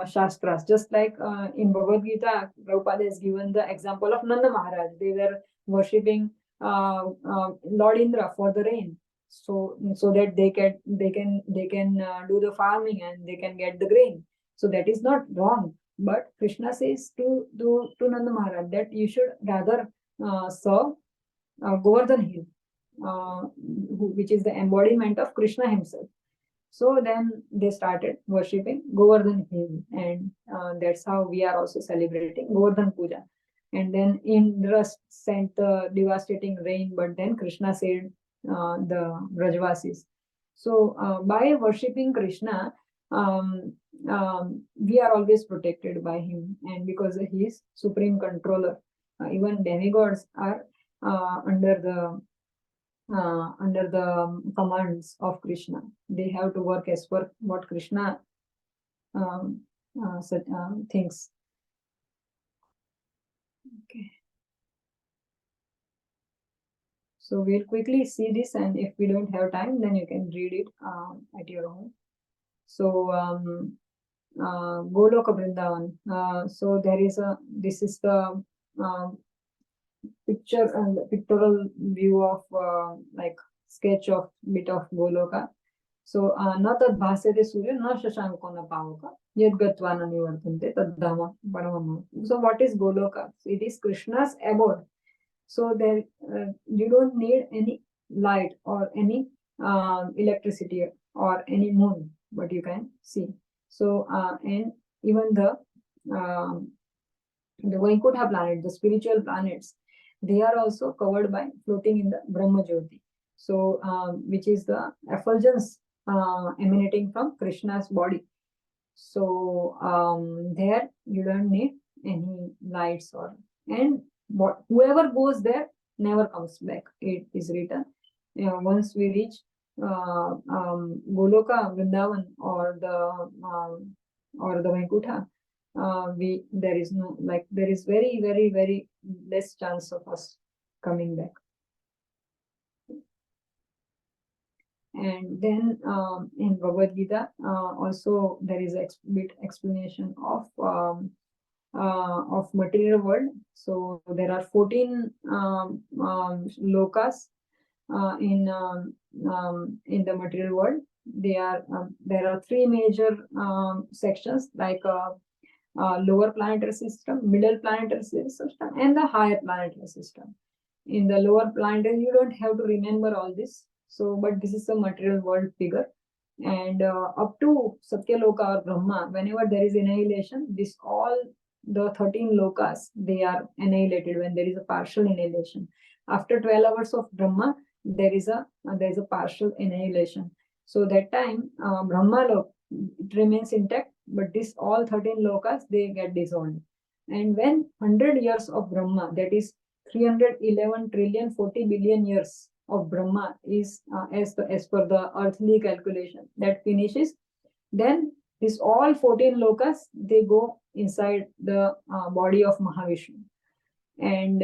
Shastras. Just like in Bhagavad Gita, Prabhupada has given the example of Nanda Maharaj. They were worshipping Lord Indra for the rain, so that they can do the farming and they can get the grain. So that is not wrong. But Krishna says to Nanda Maharaj that you should rather serve Govardhan Hill, which is the embodiment of Krishna himself. So then they started worshipping Govardhan Hill, and that's how we are also celebrating Govardhan Puja. And then Indra sent the devastating rain, but then Krishna saved the Brajvasis. So by worshipping Krishna, we are always protected by him, and because he is supreme controller. Even demigods are under the commands of Krishna. They have to work as per what Krishna thinks. Okay. So we'll quickly see this, and if we don't have time, then you can read it at your home. So Goloka Vrindavan. So this is the picture and pictorial view of like sketch of bit of Goloka. So na tad bhasete surya na shashanko na pavaka yad gatva na nivartante tad dhama paramam. So what is Goloka? So it is Krishna's abode. So there you don't need any light or any electricity or any moon, but you can see. So and even the Vaikuntha planet, the spiritual planets, they are also covered by floating in the Brahma Jyoti. So which is the effulgence emanating from Krishna's body. So there you don't need any lights or, and whoever goes there never comes back. It is written. Once we reach Goloka, Vrindavan, or the Vaikuntha, there is no, like, there is very, very, very less chance of us coming back. And then in Bhagavad Gita, also there is a bit explanation of material world. So there are 14 lokas in the material world. There are three major sections, like lower planetary system, middle planetary system, and the higher planetary system. In the lower planetary, you don't have to remember all this. So, but this is a material world figure. And up to Satyaloka or Brahma, whenever there is annihilation, this all the 13 lokas, they are annihilated when there is a partial annihilation. After 12 hours of Brahma, there is a partial annihilation. So that time, Brahma Lok, it remains intact, but this all 13 lokas, they get dissolved. And when 100 years of Brahma, that is 311 trillion 40 billion years of Brahma is as per the earthly calculation, that finishes, then this all 14 lokas, they go inside the body of Mahavishnu, and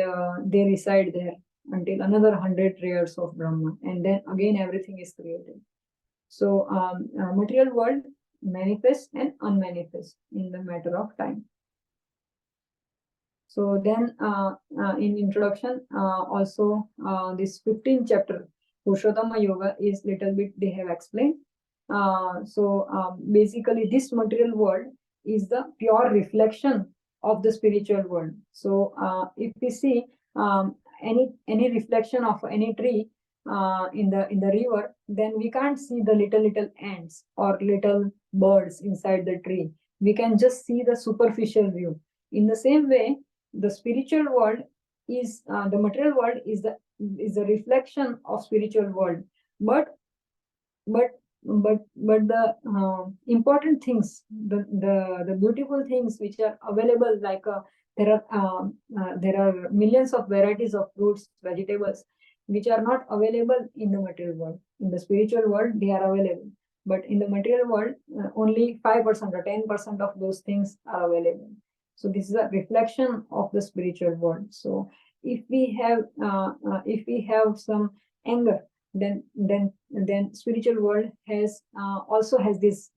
they reside there until another 100 years of Brahma, and then again everything is created. So material world manifest and unmanifest in the matter of time. So then in introduction, also this 15th chapter, Purushottam Yoga, is little bit they have explained. So basically this material world is the pure reflection of the spiritual world. So if we see any reflection of any tree in the river, then we can't see the little ants or little birds inside the tree. We can just see the superficial view. In the same way, the spiritual world is the material world is the reflection of spiritual world. But the important things, the beautiful things which are available, like there are millions of varieties of fruits, vegetables, which are not available in the material world. In the spiritual world, they are available, but in the material world, only 5% or 10% of those things are available. So this is a reflection of the spiritual world. So if we have some anger, then spiritual world has also has this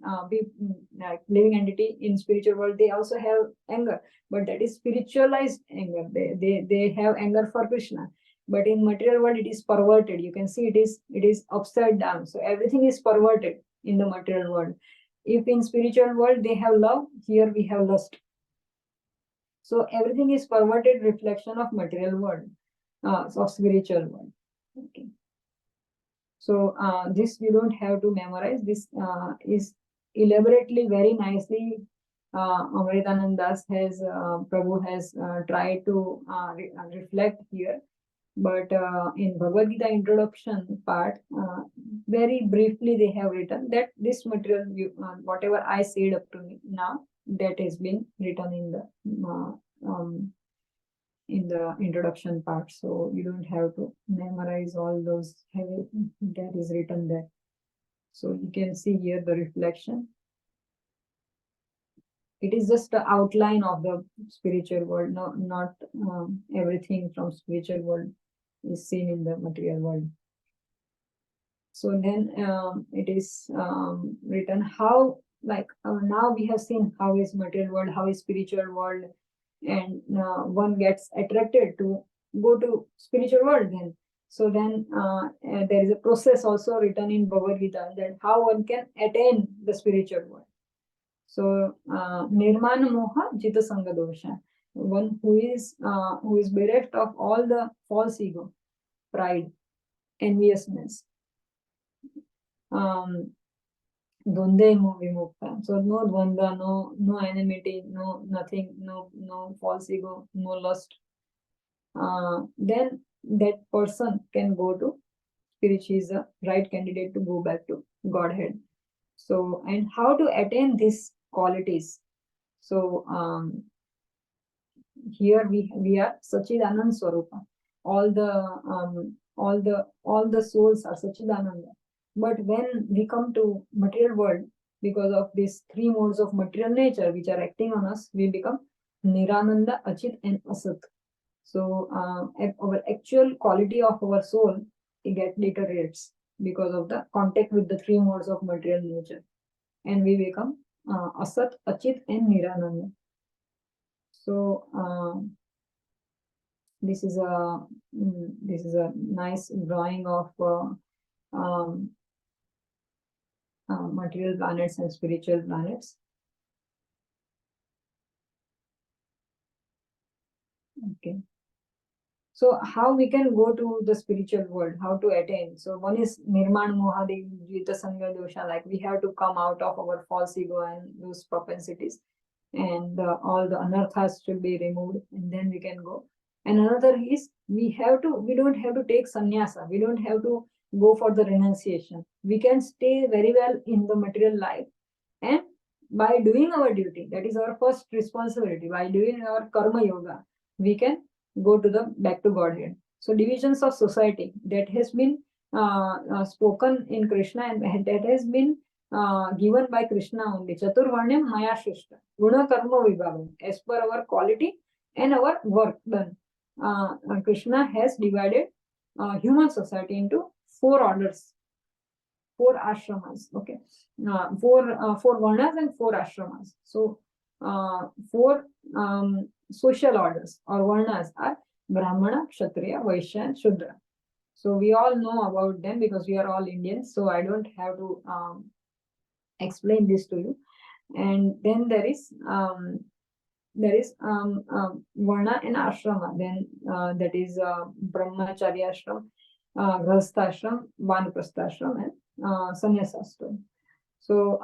living entity in spiritual world. They also have anger, but that is spiritualized anger. They have anger for Krishna. But in material world, it is perverted. You can see it is upside down. So everything is perverted in the material world. If in spiritual world they have love, here we have lust. So everything is perverted reflection of material world, of spiritual world. Okay. So this you don't have to memorize. This is elaborately, very nicely. Amritanand Das has Prabhu has tried to reflect here. But in Bhagavad Gita introduction part, very briefly they have written that this material, whatever I said up to now, that has been written in the introduction part. So you don't have to memorize all those that is written there. So you can see here the reflection. It is just the outline of the spiritual world, not everything from spiritual world is seen in the material world. So then it is written how, like now we have seen how is material world, how is spiritual world, and one gets attracted to go to spiritual world then. So then there is a process also written in Bhagavad Gita that how one can attain the spiritual world. So nirmana moha jita sanga dosha, one who is bereft of all the false ego, pride, enviousness, dvande vimukta. So no dvanda, no enmity, no nothing, no false ego, no lust. Then that person can go to spiritual, is the right candidate to go back to Godhead. So, and how to attain these qualities? So here we are Sachidanand Swarupa. All the souls are Sachidananda. But when we come to material world, because of these three modes of material nature which are acting on us, we become Nirananda, Achit, and Asat. So our actual quality of our soul, it deteriorates because of the contact with the three modes of material nature, and we become Asat, Achit, and Nirananda. So this is a nice drawing of material planets and spiritual planets. Okay. So how we can go to the spiritual world, how to attain? So one is Nirman Mohadi Jita Sangha Dosha, like we have to come out of our false ego and those propensities, and all the anarthas should be removed, and then we can go. And another is we don't have to take sannyasa, we don't have to go for the renunciation. We can stay very well in the material life, and by doing our duty, that is our first responsibility, by doing our karma yoga, we can go to the back to Godhead. So divisions of society that has been spoken in Krishna, and that has been given by Krishna only. Chaturvarnyam maya shrishta, guna karma vibhagam, as per our quality and our work done. Krishna has divided human society into four orders, four ashramas. Okay, four varnas and four ashramas. So four social orders or varnas are Brahmana, Kshatriya, Vaishya, and Shudra. So we all know about them because we are all Indians. So I don't have to explain this to you. And then there is varna and ashrama. Then that is brahmacharya ashram, grahasthashram, vanaprasthashram, and sannyasashram. So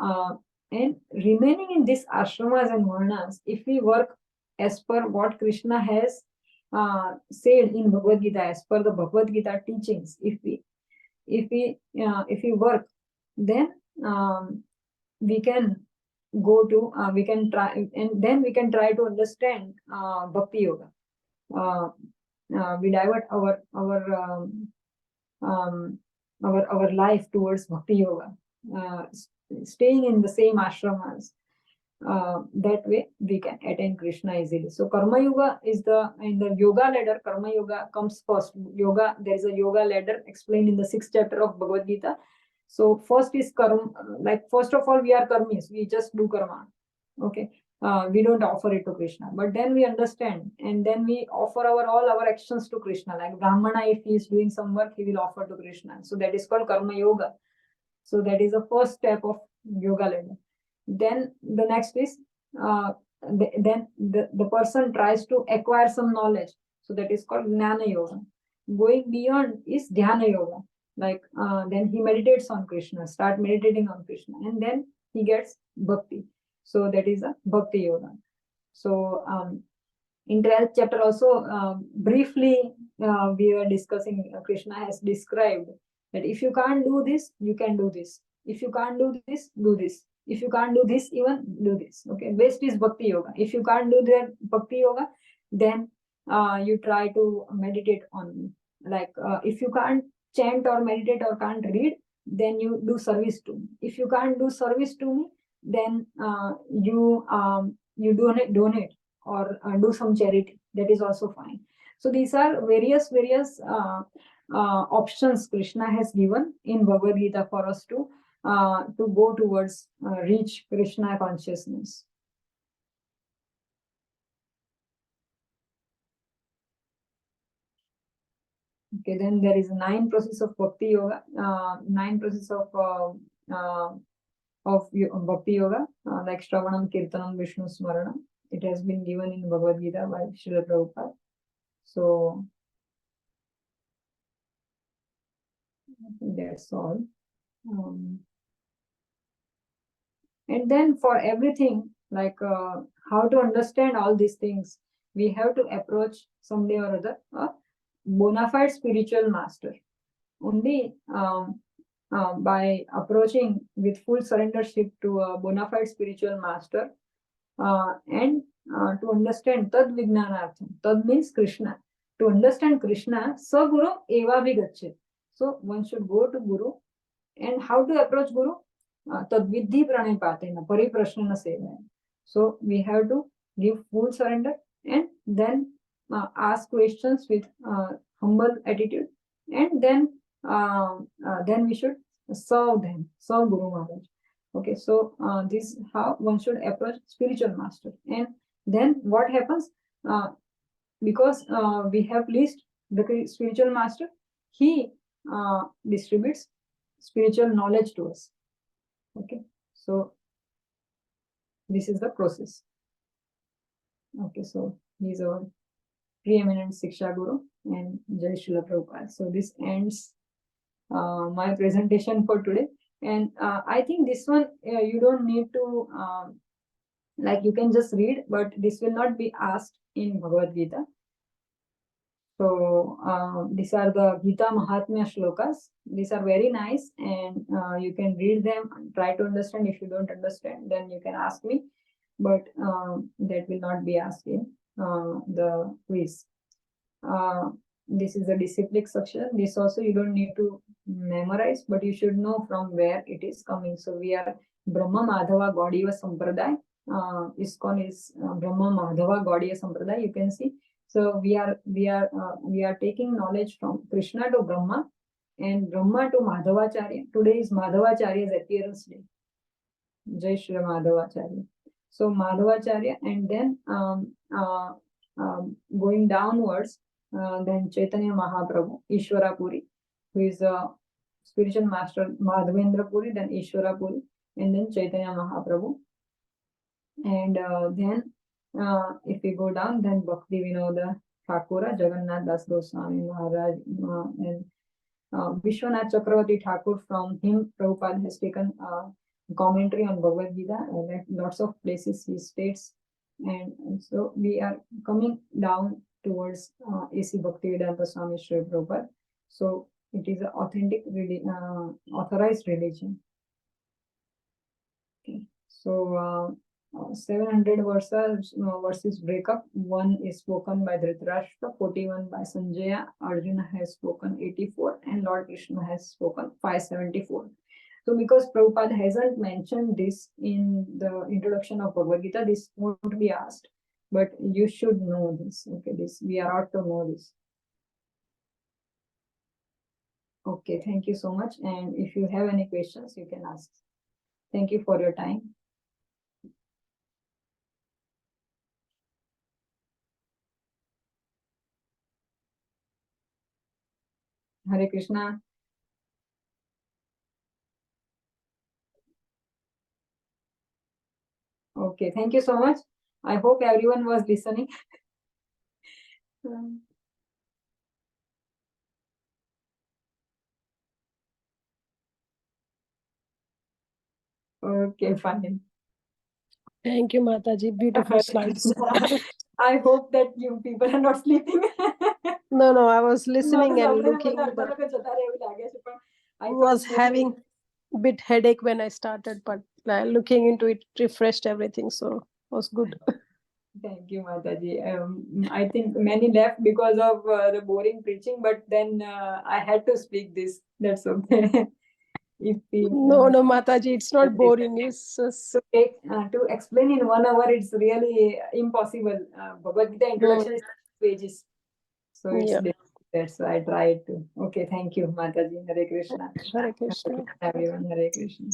and remaining in these ashramas and varnas, if we work as per what Krishna has said in Bhagavad Gita, as per the Bhagavad Gita teachings, if we work, then we can go to we can try, and then we can try to understand bhakti yoga. We divert our life towards bhakti yoga, staying in the same ashramas. That way we can attain Krishna easily. So karma yoga is in the yoga ladder. Karma yoga comes first. Yoga, there is a yoga ladder explained in the 6th chapter of Bhagavad Gita. So first is karma, like first of all we are karmis, we just do karma. Okay, we don't offer it to Krishna, but then we understand, and then we offer all our actions to Krishna. Like Brahmana, if he is doing some work, he will offer to Krishna. So that is called karma yoga. So that is the first step of yoga ladder. Then the next is then the person tries to acquire some knowledge. So that is called jnana yoga. Going beyond is dhyana yoga. Like then he meditates on Krishna, start meditating on Krishna, and then he gets bhakti. So that is a bhakti yoga. So in 12th chapter also briefly we were discussing, Krishna has described that if you can't do this, you can do this. If you can't do this, do this. If you can't do this, even do this. Okay, best is bhakti yoga. If you can't do that bhakti yoga, then you try to meditate on me. Like if you can't chant or meditate or can't read, then you do service to me. If you can't do service to me, then you donate or do some charity. That is also fine. So these are various options Krishna has given in Bhagavad Gita for us to go towards reach Krishna consciousness. Okay, then there is 9 process of Bhakti Yoga, 9 process of Bhakti Yoga, like Shravanam, Kirtanam, Vishnu Smaranam. It has been given in Bhagavad Gita by Srila Prabhupada. So I think that's all. And then for everything, like how to understand all these things, we have to approach someday or other a bona fide spiritual master. Only by approaching with full surrendership to a bona fide spiritual master, and to understand Tad Vijnanartham. Tad means Krishna. To understand Krishna, Sa Guru Eva Vigachet. So one should go to Guru. And how to approach Guru? Tad Vidhi Pranipatena, Pariprashnana Sevaya. So we have to give full surrender and then ask questions with humble attitude, and then we should serve them, serve Guru Maharaj. Okay, so this is how one should approach spiritual master. And then what happens? Because we have pleased the spiritual master, he distributes spiritual knowledge to us. Okay, so this is the process. Okay, so he is our preeminent Siksha Guru and Jai Srila Prabhupada. So this ends my presentation for today. And I think this one you don't need to like, you can just read, but this will not be asked in Bhagavad Gita. So these are the Gita Mahatmya shlokas. These are very nice, and you can read them and try to understand. If you don't understand, then you can ask me, but that will not be asked in the quiz. This is the disciplic section. This also you don't need to memorize, but you should know from where it is coming. So we are Brahma Madhava Gaudiya Sampradaya. ISKCON is Brahma Madhava Gaudiya Sampradaya. You can see. So we are taking knowledge from Krishna to Brahma and Brahma to Madhavacharya. Today is Madhavacharya's appearance day. Jai Shri Madhavacharya. So Madhavacharya, and then going downwards, then Chaitanya Mahaprabhu, Ishwara Puri, who is a spiritual master, Madhavendra Puri, then Ishwara Puri, and then Chaitanya Mahaprabhu. And then if we go down, then Bhakti Vinoda Thakura, Jagannath Das Goswami Maharaj, and Vishwanath Chakravarti Thakur. From him, Prabhupada has taken commentary on Bhagavad Gita. Lots of places he states. And so we are coming down towards A.C. Bhaktivedanta Swami Sri Prabhupada. So it is an authentic, authorized religion. Okay. So 700 verses break up. 1 is spoken by Dhritarashtra, 41 by Sanjaya, Arjuna has spoken 84, and Lord Krishna has spoken 574. So because Prabhupada hasn't mentioned this in the introduction of Bhagavad Gita, this won't be asked, but you should know this. Okay, this we are ought to know this. Okay, thank you so much. And if you have any questions, you can ask. Thank you for your time. Hare Krishna. Okay, thank you so much. I hope everyone was listening. Okay, fine. Thank you, Mataji. Beautiful slides. I hope that you people are not sleeping. No, I was listening and looking. I was having a bit headache when I started, but looking into it refreshed everything, so it was good. Thank you, Mataji. I think many left because of the boring preaching, but then I had to speak this. That's okay. No, Mataji, it's not boring. It's just... to explain in 1 hour, it's really impossible. Bhagavad Gita introduction is pages. So it's that's why I tried to. Okay, thank you, Mataji. Hare Krishna. Hare Krishna. Everyone, Hare Krishna.